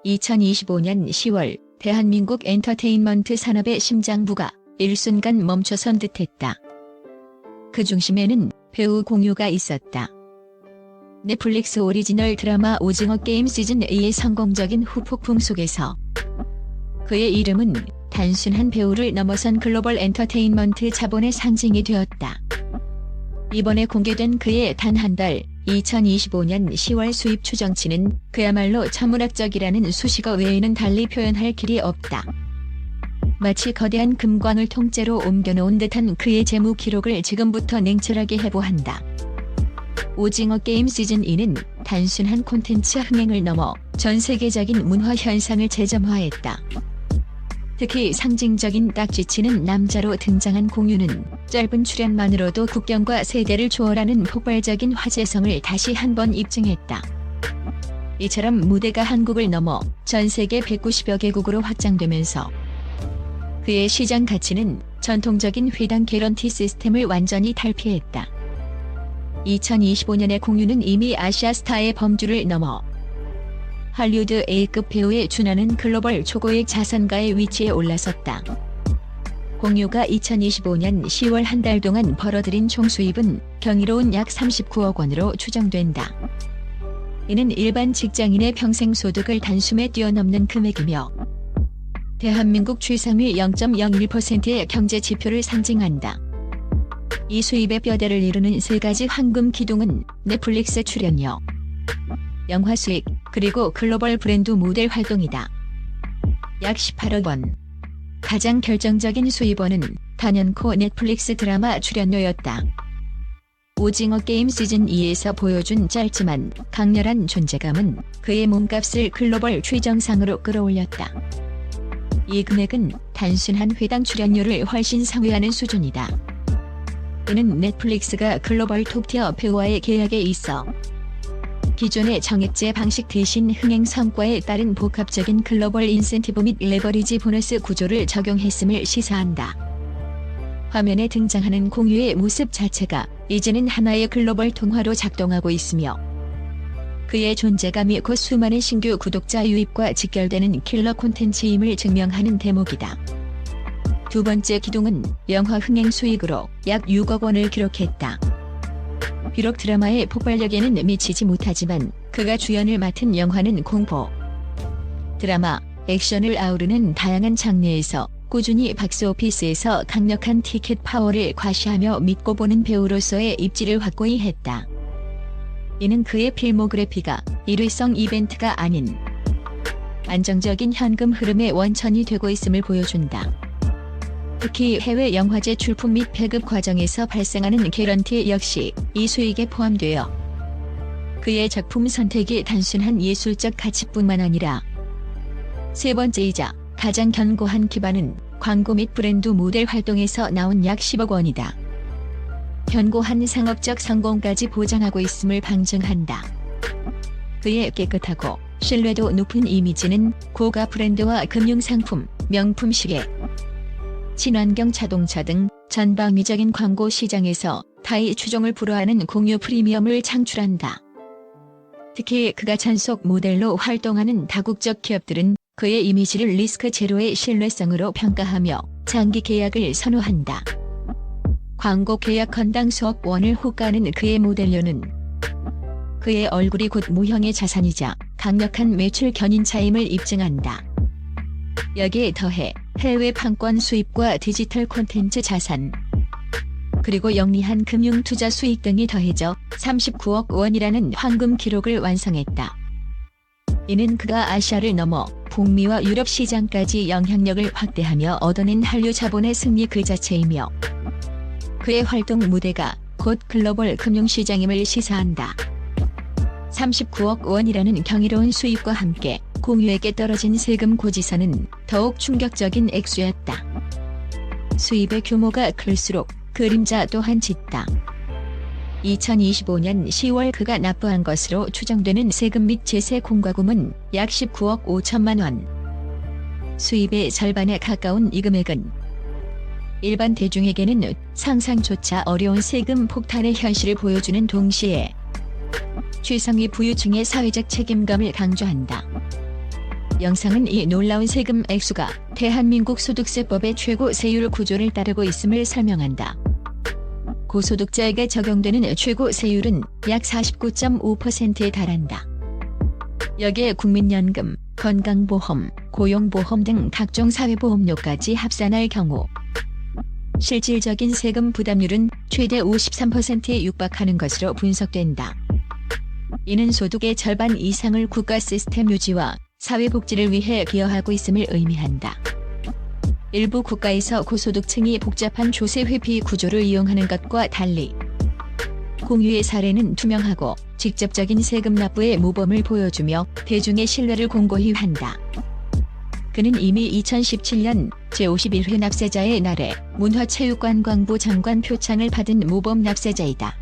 2025년 10월 대한민국 엔터테인먼트 산업의 심장부가 일순간 멈춰선 듯했다. 그 중심에는 배우 공유가 있었다. 넷플릭스 오리지널 드라마 오징어 게임 시즌2의 성공적인 후폭풍 속에서 그의 이름은 단순한 배우를 넘어선 글로벌 엔터테인먼트 자본의 상징이 되었다. 이번에 공개된 그의 단 한 달 2025년 10월 수입 추정치는 그야말로 천문학적이라는 수식어 외에는 달리 표현할 길이 없다. 마치 거대한 금광을 통째로 옮겨놓은 듯한 그의 재무 기록을 지금부터 냉철하게 해보한다. 오징어 게임 시즌2는 단순한 콘텐츠 흥행을 넘어 전 세계적인 문화 현상을 재점화했다. 특히 상징적인 딱지치는 남자로 등장한 공유는 짧은 출연만으로도 국경과 세대를 초월하는 폭발적인 화제성을 다시 한번 입증했다. 이처럼 무대가 한국을 넘어 전 세계 190여 개국으로 확장되면서 그의 시장 가치는 전통적인 회당 개런티 시스템을 완전히 탈피했다. 2025년에 공유는 이미 아시아 스타의 범주를 넘어 할리우드 A급 배우에 준하는 글로벌 초고액 자산가의 위치에 올라섰다. 공유가 2025년 10월 한 달 동안 벌어들인 총 수입은 경이로운 약 39억 원으로 추정된다. 이는 일반 직장인의 평생 소득을 단숨에 뛰어넘는 금액이며 대한민국 최상위 0.01%의 경제 지표를 상징한다. 이 수입의 뼈대를 이루는 세 가지 황금 기둥은 넷플릭스 출연료, 영화 수익, 그리고 글로벌 브랜드 모델 활동이다. 약 18억 원. 가장 결정적인 수입원은 단연코 넷플릭스 드라마 출연료였다. 오징어 게임 시즌2에서 보여준 짧지만 강렬한 존재감은 그의 몸값을 글로벌 최정상으로 끌어올렸다. 이 금액은 단순한 회당 출연료를 훨씬 상회하는 수준이다. 이는 넷플릭스가 글로벌 톱티어 배우와의 계약에 있어 기존의 정액제 방식 대신 흥행 성과에 따른 복합적인 글로벌 인센티브 및 레버리지 보너스 구조를 적용했음을 시사한다. 화면에 등장하는 공유의 모습 자체가 이제는 하나의 글로벌 동화로 작동하고 있으며 그의 존재감이 곧 수많은 신규 구독자 유입과 직결되는 킬러 콘텐츠임을 증명하는 대목이다. 두 번째 기둥은 영화 흥행 수익으로 약 6억 원을 기록했다. 비록 드라마의 폭발력에는 미치지 못하지만 그가 주연을 맡은 영화는 공포, 드라마, 액션을 아우르는 다양한 장르에서 꾸준히 박스오피스에서 강력한 티켓 파워를 과시하며 믿고 보는 배우로서의 입지를 확고히 했다. 이는 그의 필모그래피가 일회성 이벤트가 아닌 안정적인 현금 흐름의 원천이 되고 있음을 보여준다. 특히 해외 영화제 출품 및 배급 과정에서 발생하는 개런티 역시 이 수익에 포함되어 그의 작품 선택이 단순한 예술적 가치뿐만 아니라 세 번째이자 가장 견고한 기반은 광고 및 브랜드 모델 활동에서 나온 약 10억 원이다. 견고한 상업적 성공까지 보장하고 있음을 방증한다. 그의 깨끗하고 신뢰도 높은 이미지는 고가 브랜드와 금융상품, 명품 시계, 친환경 자동차 등 전방위적인 광고 시장에서 타의 추종을 불허하는 공유 프리미엄을 창출한다. 특히 그가 전속 모델로 활동하는 다국적 기업들은 그의 이미지를 리스크 제로의 신뢰성으로 평가하며 장기 계약을 선호한다. 광고 계약 건당 수억 원을 호가하는 그의 모델료는 그의 얼굴이 곧 무형의 자산이자 강력한 매출 견인차임을 입증한다. 여기에 더해 해외 판권 수입과 디지털 콘텐츠 자산, 그리고 영리한 금융 투자 수익 등이 더해져 39억 원이라는 황금 기록을 완성했다. 이는 그가 아시아를 넘어 북미와 유럽 시장까지 영향력을 확대하며 얻어낸 한류 자본의 승리 그 자체이며 그의 활동 무대가 곧 글로벌 금융시장임을 시사한다. 39억 원이라는 경이로운 수입과 함께 공유에게 떨어진 세금 고지서는 더욱 충격적인 액수였다. 수입의 규모가 클수록 그림자 또한 짙다. 2025년 10월 그가 납부한 것으로 추정되는 세금 및 제세 공과금은 약 19억 5천만 원. 수입의 절반에 가까운 이 금액은 일반 대중에게는 상상조차 어려운 세금 폭탄의 현실을 보여주는 동시에 최상위 부유층의 사회적 책임감을 강조한다. 영상은 이 놀라운 세금 액수가 대한민국 소득세법의 최고 세율 구조를 따르고 있음을 설명한다. 고소득자에게 적용되는 최고 세율은 약 49.5%에 달한다. 여기에 국민연금, 건강보험, 고용보험 등 각종 사회보험료까지 합산할 경우 실질적인 세금 부담률은 최대 53%에 육박하는 것으로 분석된다. 이는 소득의 절반 이상을 국가 시스템 유지와 사회복지를 위해 기여하고 있음을 의미한다. 일부 국가에서 고소득층이 복잡한 조세 회피 구조를 이용하는 것과 달리 공유의 사례는 투명하고 직접적인 세금 납부의 모범을 보여주며 대중의 신뢰를 공고히 한다. 그는 이미 2017년 제51회 납세자의 날에 문화체육관광부 장관 표창을 받은 모범 납세자이다.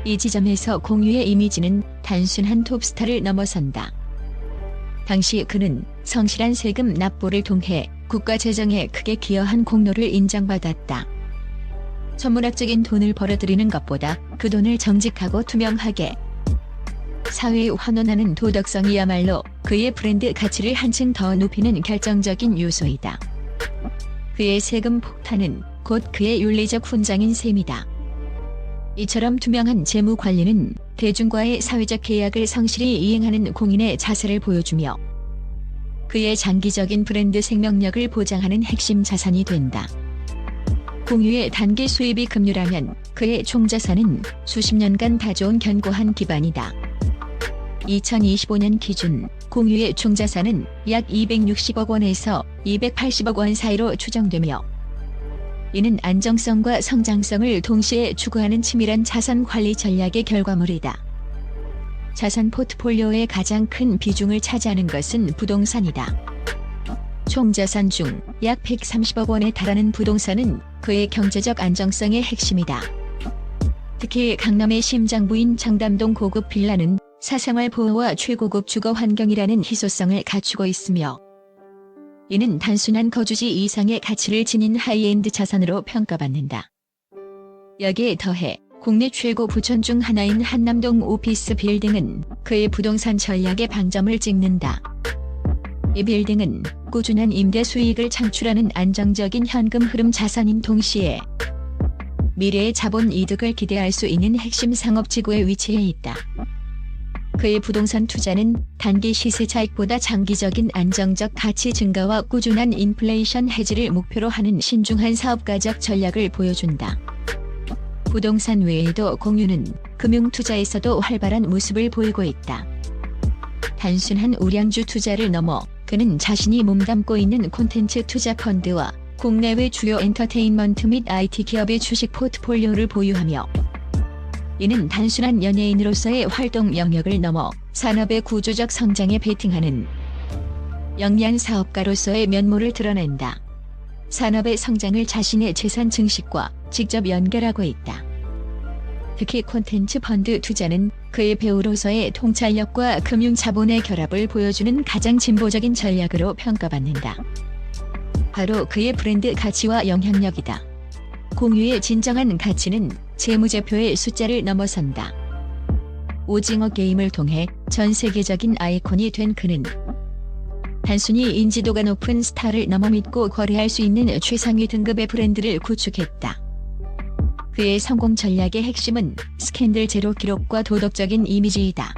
이 지점에서 공유의 이미지는 단순한 톱스타를 넘어선다. 당시 그는 성실한 세금 납부를 통해 국가 재정에 크게 기여한 공로를 인정받았다. 천문학적인 돈을 벌어들이는 것보다 그 돈을 정직하고 투명하게 사회에 환원하는 도덕성이야말로 그의 브랜드 가치를 한층 더 높이는 결정적인 요소이다. 그의 세금 폭탄은 곧 그의 윤리적 훈장인 셈이다. 이처럼 투명한 재무 관리는 대중과의 사회적 계약을 성실히 이행하는 공인의 자세를 보여주며 그의 장기적인 브랜드 생명력을 보장하는 핵심 자산이 된다. 공유의 단기 수입이 급류라면 그의 총자산은 수십 년간 다져온 견고한 기반이다. 2025년 기준 공유의 총자산은 약 260억 원에서 280억 원 사이로 추정되며 이는 안정성과 성장성을 동시에 추구하는 치밀한 자산 관리 전략의 결과물이다. 자산 포트폴리오의 가장 큰 비중을 차지하는 것은 부동산이다. 총자산 중 약 130억 원에 달하는 부동산은 그의 경제적 안정성의 핵심이다. 특히 강남의 심장부인 청담동 고급 빌라는 사생활 보호와 최고급 주거 환경이라는 희소성을 갖추고 있으며 이는 단순한 거주지 이상의 가치를 지닌 하이엔드 자산으로 평가받는다. 여기에 더해 국내 최고 부촌 중 하나인 한남동 오피스 빌딩은 그의 부동산 전략의 방점을 찍는다. 이 빌딩은 꾸준한 임대 수익을 창출하는 안정적인 현금 흐름 자산인 동시에 미래의 자본 이득을 기대할 수 있는 핵심 상업지구에 위치해 있다. 그의 부동산 투자는 단기 시세 차익보다 장기적인 안정적 가치 증가와 꾸준한 인플레이션 해지를 목표로 하는 신중한 사업가적 전략을 보여준다. 부동산 외에도 공유는 금융투자에서도 활발한 모습을 보이고 있다. 단순한 우량주 투자를 넘어 그는 자신이 몸담고 있는 콘텐츠 투자 펀드와 국내외 주요 엔터테인먼트 및 IT 기업의 주식 포트폴리오를 보유하며 이는 단순한 연예인으로서의 활동 영역을 넘어 산업의 구조적 성장에 베팅하는 영리한 사업가로서의 면모를 드러낸다. 산업의 성장을 자신의 재산 증식과 직접 연결하고 있다. 특히 콘텐츠 펀드 투자는 그의 배우로서의 통찰력과 금융 자본의 결합을 보여주는 가장 진보적인 전략으로 평가받는다. 바로 그의 브랜드 가치와 영향력이다. 공유의 진정한 가치는 재무제표의 숫자를 넘어선다. 오징어 게임을 통해 전 세계적인 아이콘이 된 그는 단순히 인지도가 높은 스타를 넘어 믿고 거래할 수 있는 최상위 등급의 브랜드를 구축했다. 그의 성공 전략의 핵심은 스캔들 제로 기록과 도덕적인 이미지이다.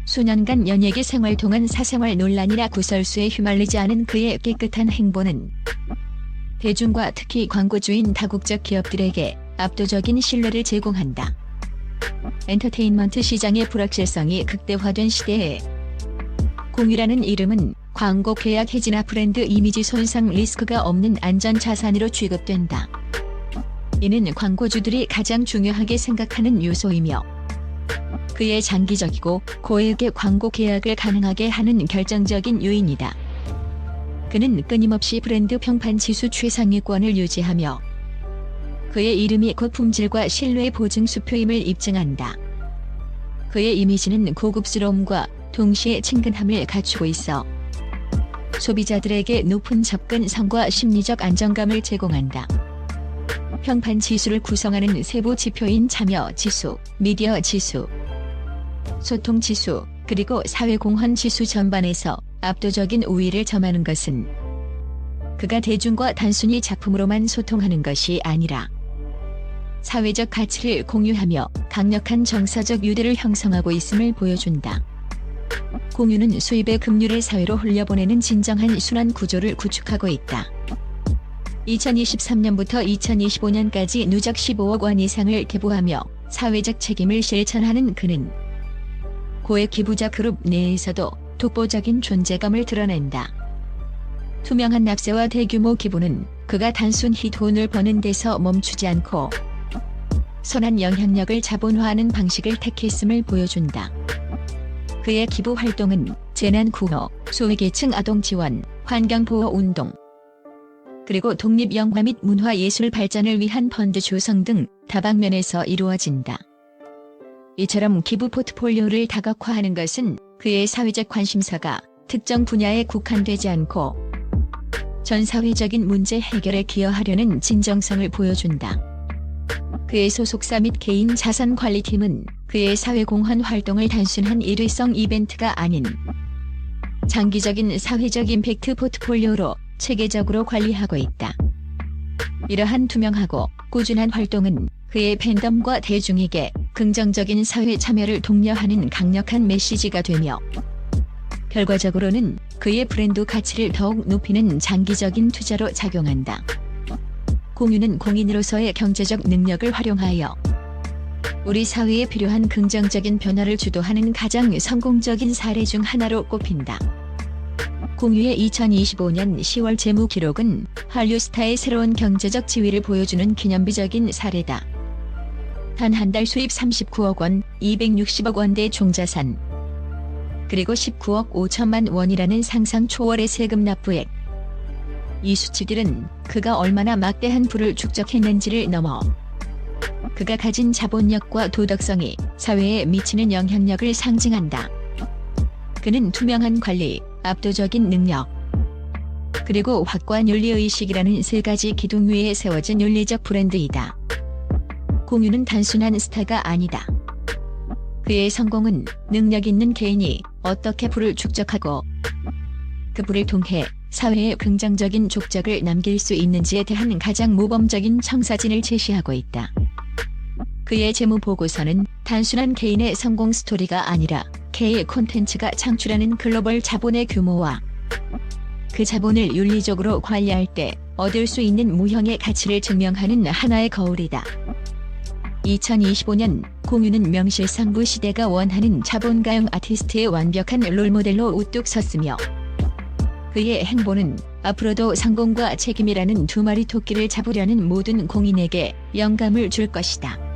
수년간 연예계 생활 동안 사생활 논란이나 구설수에 휘말리지 않은 그의 깨끗한 행보는 대중과 특히 광고주인 다국적 기업들에게 압도적인 신뢰를 제공한다. 엔터테인먼트 시장의 불확실성이 극대화된 시대에 공유라는 이름은 광고 계약 해지나 브랜드 이미지 손상 리스크가 없는 안전 자산으로 취급된다. 이는 광고주들이 가장 중요하게 생각하는 요소이며 그의 장기적이고 고액의 광고 계약을 가능하게 하는 결정적인 요인이다. 그는 끊임없이 브랜드 평판 지수 최상위권을 유지하며 그의 이름이 곧 품질과 신뢰의 보증 수표임을 입증한다. 그의 이미지는 고급스러움과 동시에 친근함을 갖추고 있어 소비자들에게 높은 접근성과 심리적 안정감을 제공한다. 평판 지수를 구성하는 세부 지표인 참여 지수, 미디어 지수, 소통 지수, 그리고 사회 공헌 지수 전반에서 압도적인 우위를 점하는 것은 그가 대중과 단순히 작품으로만 소통하는 것이 아니라 사회적 가치를 공유하며 강력한 정서적 유대를 형성하고 있음을 보여준다. 공유는 수입의 급류를 사회로 흘려보내는 진정한 순환 구조를 구축하고 있다. 2023년부터 2025년까지 누적 15억 원 이상을 기부하며 사회적 책임을 실천하는 그는 고액 기부자 그룹 내에서도 독보적인 존재감을 드러낸다. 투명한 납세와 대규모 기부는 그가 단순히 돈을 버는 데서 멈추지 않고 선한 영향력을 자본화하는 방식을 택했음을 보여준다. 그의 기부 활동은 재난 구호, 소외계층 아동 지원, 환경보호 운동, 그리고 독립영화 및 문화예술 발전을 위한 펀드 조성 등 다방면에서 이루어진다. 이처럼 기부 포트폴리오를 다각화하는 것은 그의 사회적 관심사가 특정 분야에 국한되지 않고 전 사회적인 문제 해결에 기여하려는 진정성을 보여준다. 그의 소속사 및 개인 자산 관리팀은 그의 사회공헌 활동을 단순한 일회성 이벤트가 아닌 장기적인 사회적 임팩트 포트폴리오로 체계적으로 관리하고 있다. 이러한 투명하고 꾸준한 활동은 그의 팬덤과 대중에게 긍정적인 사회 참여를 독려하는 강력한 메시지가 되며 결과적으로는 그의 브랜드 가치를 더욱 높이는 장기적인 투자로 작용한다. 공유는 공인으로서의 경제적 능력을 활용하여 우리 사회에 필요한 긍정적인 변화를 주도하는 가장 성공적인 사례 중 하나로 꼽힌다. 공유의 2025년 10월 재무 기록은 한류스타의 새로운 경제적 지위를 보여주는 기념비적인 사례다. 단 한 달 수입 39억 원, 260억 원대 총자산, 그리고 19억 5천만 원이라는 상상 초월의 세금 납부액. 이 수치들은 그가 얼마나 막대한 부를 축적했는지를 넘어 그가 가진 자본력과 도덕성이 사회에 미치는 영향력을 상징한다. 그는 투명한 관리, 압도적인 능력, 그리고 확고한 윤리의식이라는 세 가지 기둥 위에 세워진 윤리적 브랜드이다. 공유는 단순한 스타가 아니다. 그의 성공은 능력 있는 개인이 어떻게 부를 축적하고 그 부를 통해 사회에 긍정적인 족적을 남길 수 있는지에 대한 가장 모범적인 청사진을 제시하고 있다. 그의 재무 보고서는 단순한 개인의 성공 스토리가 아니라 K 콘텐츠가 창출하는 글로벌 자본의 규모와 그 자본을 윤리적으로 관리할 때 얻을 수 있는 무형의 가치를 증명하는 하나의 거울이다. 2025년 공유는 명실상부 시대가 원하는 자본가형 아티스트의 완벽한 롤모델로 우뚝 섰으며 그의 행보는 앞으로도 성공과 책임이라는 두 마리 토끼를 잡으려는 모든 공인에게 영감을 줄 것이다.